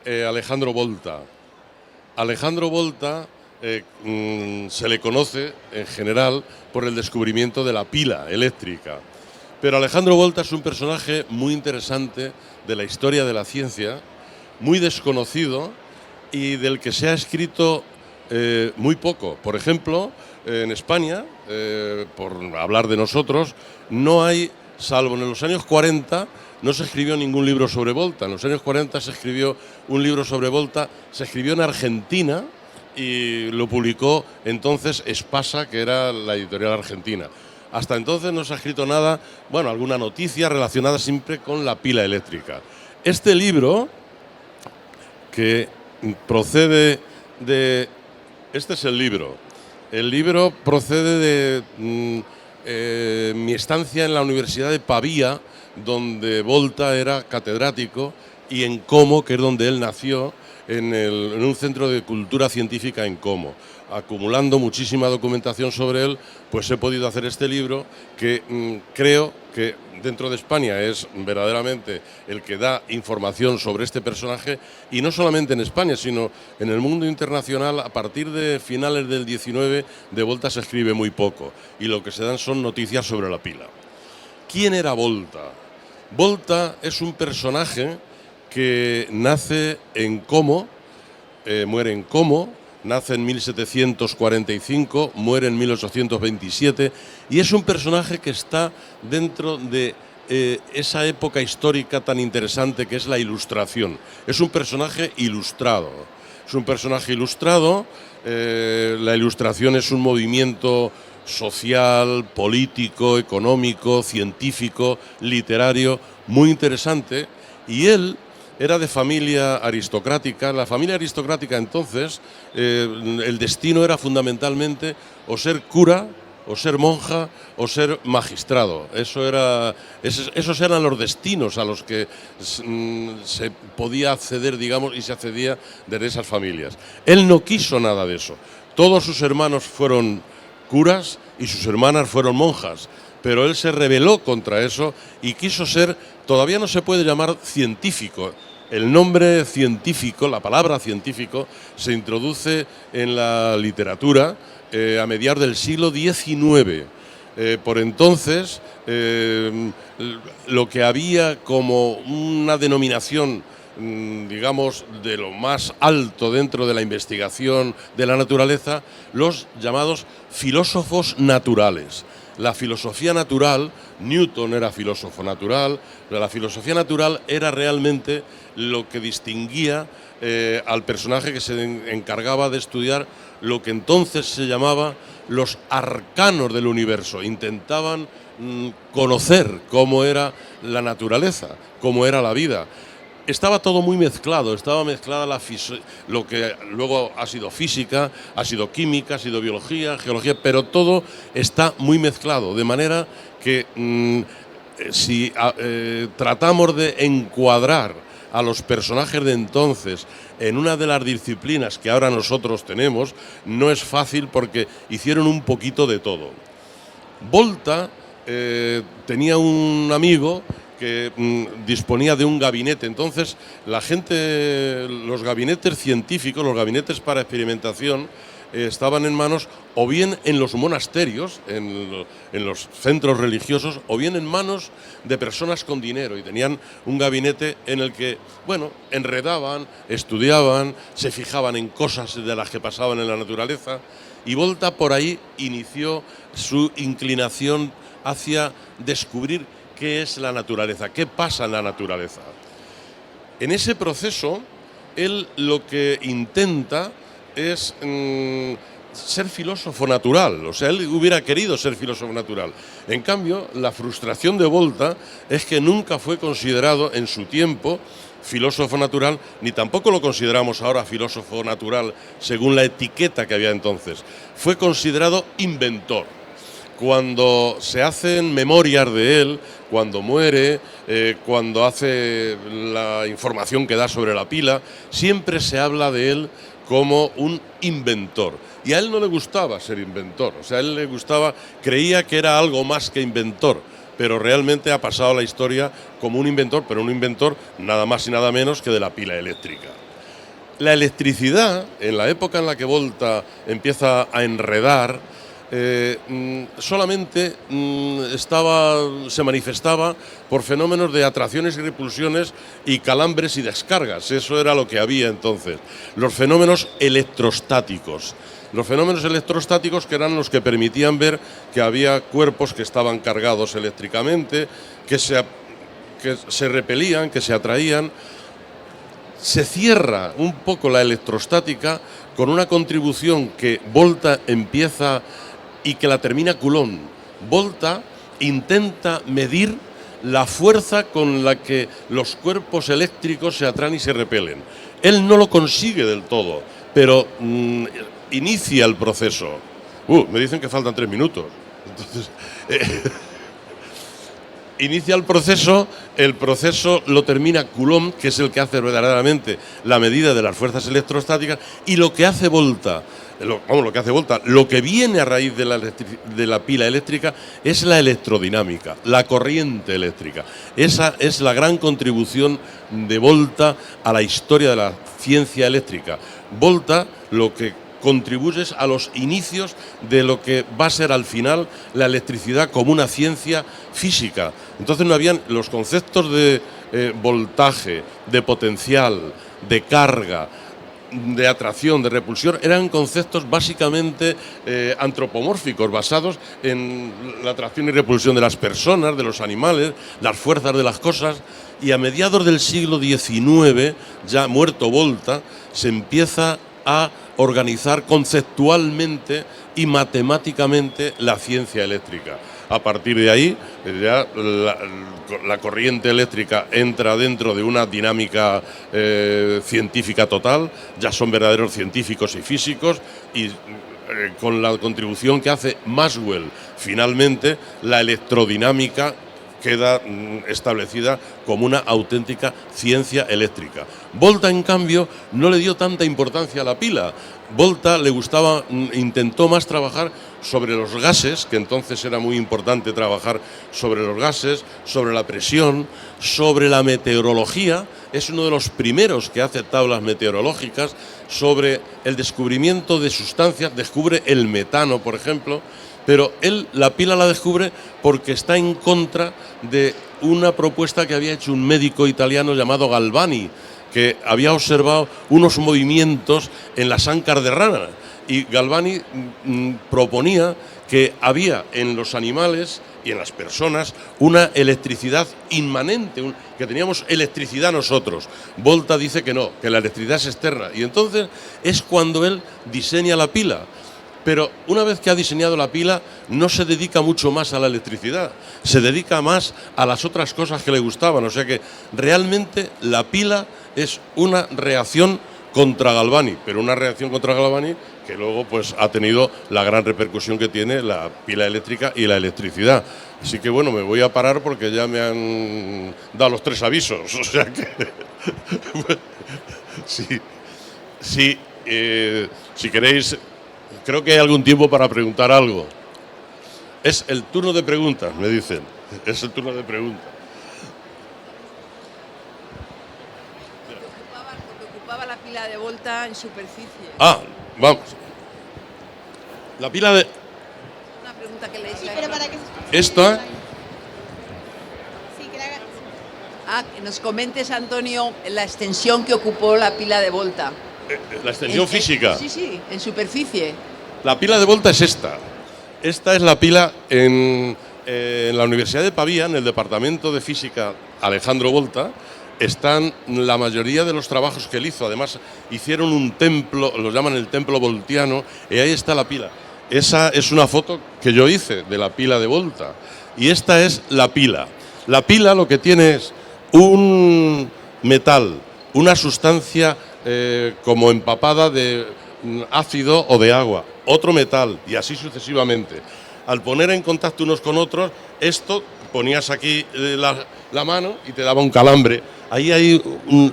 Alejandro Volta. Alejandro Volta se le conoce en general por el descubrimiento de la pila eléctrica. Pero Alejandro Volta es un personaje muy interesante de la historia de la ciencia, muy desconocido y del que se ha escrito muy poco. Por ejemplo, en España, por hablar de nosotros, no hay, salvo en los años 40, no se escribió ningún libro sobre Volta. En los años 40 se escribió un libro sobre Volta, se escribió en Argentina y lo publicó entonces Espasa, que era la editorial argentina. Hasta entonces no se ha escrito nada, bueno, alguna noticia relacionada siempre con la pila eléctrica. Este libro, que procede de... Este es el libro. El libro procede de mi estancia en la Universidad de Pavía, donde Volta era catedrático, y en Como, que es donde él nació, en un centro de cultura científica en Como. Acumulando muchísima documentación sobre él, pues he podido hacer este libro que creo que dentro de España es verdaderamente el que da información sobre este personaje, y no solamente en España, sino en el mundo internacional. A partir de finales del 19 de Volta se escribe muy poco y lo que se dan son noticias sobre la pila. ¿Quién era Volta? Volta es un personaje que nace en Como, muere en Como, nace en 1745, muere en 1827, y es un personaje que está dentro de esa época histórica tan interesante que es la Ilustración. Es un personaje ilustrado. Es un personaje ilustrado. La Ilustración es un movimiento social, político, económico, científico, literario, muy interesante, y él era de familia aristocrática. La familia aristocrática entonces, el destino era fundamentalmente o ser cura, o ser monja, o ser magistrado. Esos eran los destinos a los que se podía acceder, digamos, y se accedía desde esas familias. Él no quiso nada de eso. Todos sus hermanos fueron curas y sus hermanas fueron monjas, pero él se rebeló contra eso y quiso ser, todavía no se puede llamar científico. El nombre científico, la palabra científico, se introduce en la literatura a mediados del siglo XIX. Por entonces, lo que había como una denominación, digamos, de lo más alto dentro de la investigación de la naturaleza, los llamados filósofos naturales. La filosofía natural, Newton era filósofo natural, pero la filosofía natural era realmente lo que distinguía al personaje que se encargaba de estudiar lo que entonces se llamaba los arcanos del universo. Intentaban conocer cómo era la naturaleza, cómo era la vida. Estaba todo muy mezclado, estaba mezclada lo que luego ha sido física, ha sido química, ha sido biología, geología, pero todo está muy mezclado, de manera que si tratamos de encuadrar a los personajes de entonces en una de las disciplinas que ahora nosotros tenemos, no es fácil porque hicieron un poquito de todo. Volta tenía un amigo que disponía de un gabinete. Entonces la gente, los gabinetes científicos, los gabinetes para experimentación, estaban en manos o bien en los monasterios, en los centros religiosos, o bien en manos de personas con dinero, y tenían un gabinete en el que, bueno, enredaban, estudiaban, se fijaban en cosas de las que pasaban en la naturaleza, y Volta por ahí inició su inclinación hacia descubrir qué es la naturaleza, qué pasa en la naturaleza. En ese proceso, él lo que intenta es ser filósofo natural. O sea, él hubiera querido ser filósofo natural. En cambio, la frustración de Volta es que nunca fue considerado en su tiempo filósofo natural, ni tampoco lo consideramos ahora filósofo natural según la etiqueta que había entonces. Fue considerado inventor. Cuando se hacen memorias de él, cuando muere, cuando hace la información que da sobre la pila, siempre se habla de él como un inventor. Y a él no le gustaba ser inventor, o sea, a él le gustaba, creía que era algo más que inventor, pero realmente ha pasado a la historia como un inventor, pero un inventor nada más y nada menos que de la pila eléctrica. La electricidad, en la época en la que Volta empieza a enredar, solamente se manifestaba por fenómenos de atracciones y repulsiones y calambres y descargas. Eso era lo que había entonces. Los fenómenos electrostáticos. Los fenómenos electrostáticos, que eran los que permitían ver que había cuerpos que estaban cargados eléctricamente, que se repelían, que se atraían. Se cierra un poco la electrostática con una contribución que Volta empieza y que la termina Coulomb. Volta intenta medir la fuerza con la que los cuerpos eléctricos se atraen y se repelen. Él no lo consigue del todo, pero inicia el proceso. Me dicen que faltan 3 minutos. Entonces, inicia el proceso lo termina Coulomb, que es el que hace verdaderamente la medida de las fuerzas electrostáticas, y lo que hace Volta, lo que viene a raíz de la pila eléctrica es la electrodinámica, la corriente eléctrica. Esa es la gran contribución de Volta a la historia de la ciencia eléctrica. Volta lo que contribuye a los inicios de lo que va a ser al final la electricidad como una ciencia física. Entonces no habían los conceptos de voltaje, de potencial, de carga, de atracción, de repulsión, eran conceptos básicamente antropomórficos, basados en la atracción y repulsión de las personas, de los animales, las fuerzas de las cosas. Y a mediados del siglo XIX, ya muerto Volta, se empieza a organizar conceptualmente y matemáticamente la ciencia eléctrica. A partir de ahí, ya la corriente eléctrica entra dentro de una dinámica científica total, ya son verdaderos científicos y físicos, y con la contribución que hace Maxwell, finalmente la electrodinámica queda establecida como una auténtica ciencia eléctrica. Volta, en cambio, no le dio tanta importancia a la pila. Volta intentó más trabajar sobre los gases, que entonces era muy importante trabajar sobre los gases, sobre la presión, sobre la meteorología. Es uno de los primeros que hace tablas meteorológicas sobre el descubrimiento de sustancias. Descubre el metano, por ejemplo. Pero él la pila la descubre porque está en contra de una propuesta que había hecho un médico italiano llamado Galvani, que había observado unos movimientos en las ancas de rana. Y Galvani proponía que había en los animales y en las personas una electricidad inmanente, que teníamos electricidad nosotros. Volta dice que no, que la electricidad es externa. Y entonces es cuando él diseña la pila. Pero una vez que ha diseñado la pila, no se dedica mucho más a la electricidad, se dedica más a las otras cosas que le gustaban. O sea que realmente la pila es una reacción contra Galvani, pero una reacción contra Galvani que luego pues ha tenido la gran repercusión que tiene la pila eléctrica y la electricidad. Así que bueno, me voy a parar porque ya me han dado los 3 avisos. O sea que si queréis. Creo que hay algún tiempo para preguntar algo. Es el turno de preguntas, me dicen. Es el turno de preguntas. Lo que ocupaba la pila de Volta en superficie. Vamos. La pila de... Una pregunta que le hice. Sí, pero para que Esta... Sí, que la haga. Que nos comentes, Antonio, la extensión que ocupó la pila de Volta. La extensión física. Sí, en superficie. La pila de Volta es esta. Esta es la pila en la Universidad de Pavía, en el Departamento de Física Alejandro Volta. Están la mayoría de los trabajos que él hizo. Además, hicieron un templo, lo llaman el templo voltiano, y ahí está la pila. Esa es una foto que yo hice de la pila de Volta. Y esta es la pila. La pila lo que tiene es un metal, una sustancia como empapada de ácido o de agua, otro metal, y así sucesivamente. Al poner en contacto unos con otros, esto ponías aquí la mano y te daba un calambre. Ahí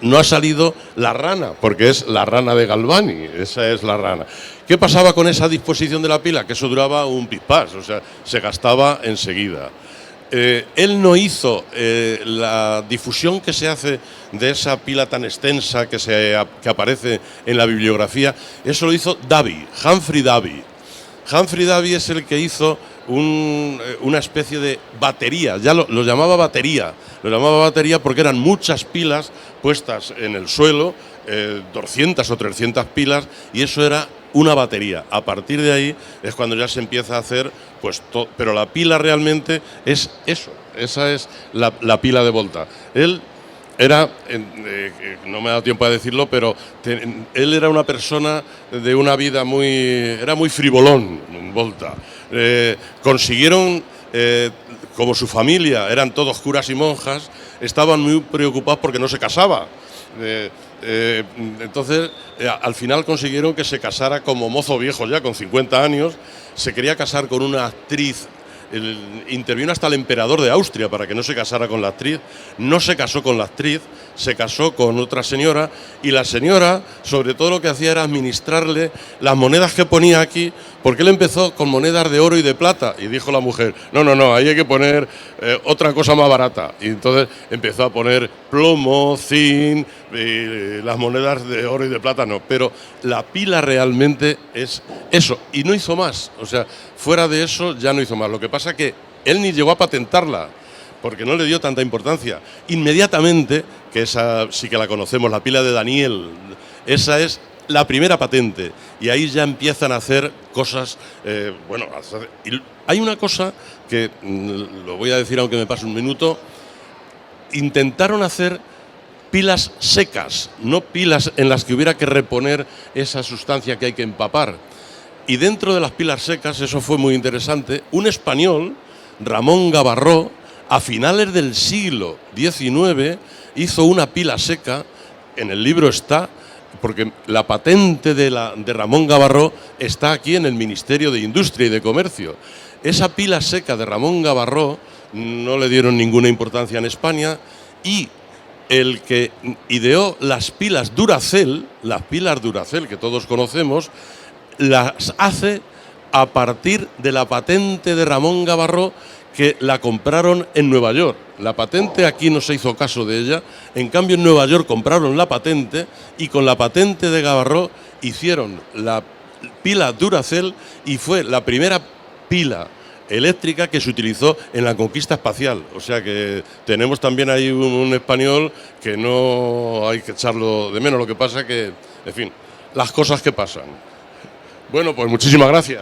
no ha salido la rana, porque es la rana de Galvani, esa es la rana. ¿Qué pasaba con esa disposición de la pila? Que eso duraba un pispás, o sea, se gastaba enseguida. él no hizo la difusión que se hace de esa pila tan extensa que aparece en la bibliografía. Eso lo hizo Davy, Humphrey Davy. Humphrey Davy es el que hizo una especie de batería, ya lo llamaba batería porque eran muchas pilas puestas en el suelo, 200 o 300 pilas, y eso era una batería. A partir de ahí es cuando ya se empieza a hacer, pues, pero la pila realmente es eso, esa es la pila de Volta. Él era, no me ha dado tiempo a decirlo, pero él era una persona de una vida era muy frivolón, Volta. Consiguieron, como su familia eran todos curas y monjas, estaban muy preocupados porque no se casaba. Entonces, al final consiguieron que se casara como mozo viejo ya, con 50 años. Se quería casar con una actriz. Intervino hasta el emperador de Austria para que no se casara con la actriz. No se casó con la actriz, se casó con otra señora, y la señora sobre todo lo que hacía era administrarle las monedas que ponía aquí, porque él empezó con monedas de oro y de plata, y dijo la mujer, no, ahí hay que poner otra cosa más barata, y entonces empezó a poner plomo, zinc, las monedas de oro y de plata no, pero la pila realmente es eso, y no hizo más, o sea, fuera de eso ya no hizo más. Lo que pasa que él ni llegó a patentarla, porque no le dio tanta importancia. Inmediatamente, que esa sí que la conocemos, la pila de Daniel, esa es la primera patente, y ahí ya empiezan a hacer cosas, y hay una cosa que, lo voy a decir aunque me pase un minuto, intentaron hacer pilas secas, no pilas en las que hubiera que reponer esa sustancia que hay que empapar. Y dentro de las pilas secas, eso fue muy interesante, un español, Ramón Gabarró, a finales del siglo XIX, hizo una pila seca, en el libro está, porque la patente de Ramón Gabarró está aquí en el Ministerio de Industria y de Comercio. Esa pila seca de Ramón Gabarró no le dieron ninguna importancia en España, y el que ideó las pilas Duracell que todos conocemos, las hace a partir de la patente de Ramón Gabarró, que la compraron en Nueva York. La patente aquí no se hizo caso de ella, en cambio en Nueva York compraron la patente, y con la patente de Gabarró hicieron la pila Duracell, y fue la primera pila eléctrica que se utilizó en la conquista espacial. O sea que tenemos también ahí un español que no hay que echarlo de menos. Lo que pasa que, en fin, las cosas que pasan. Bueno, pues muchísimas gracias.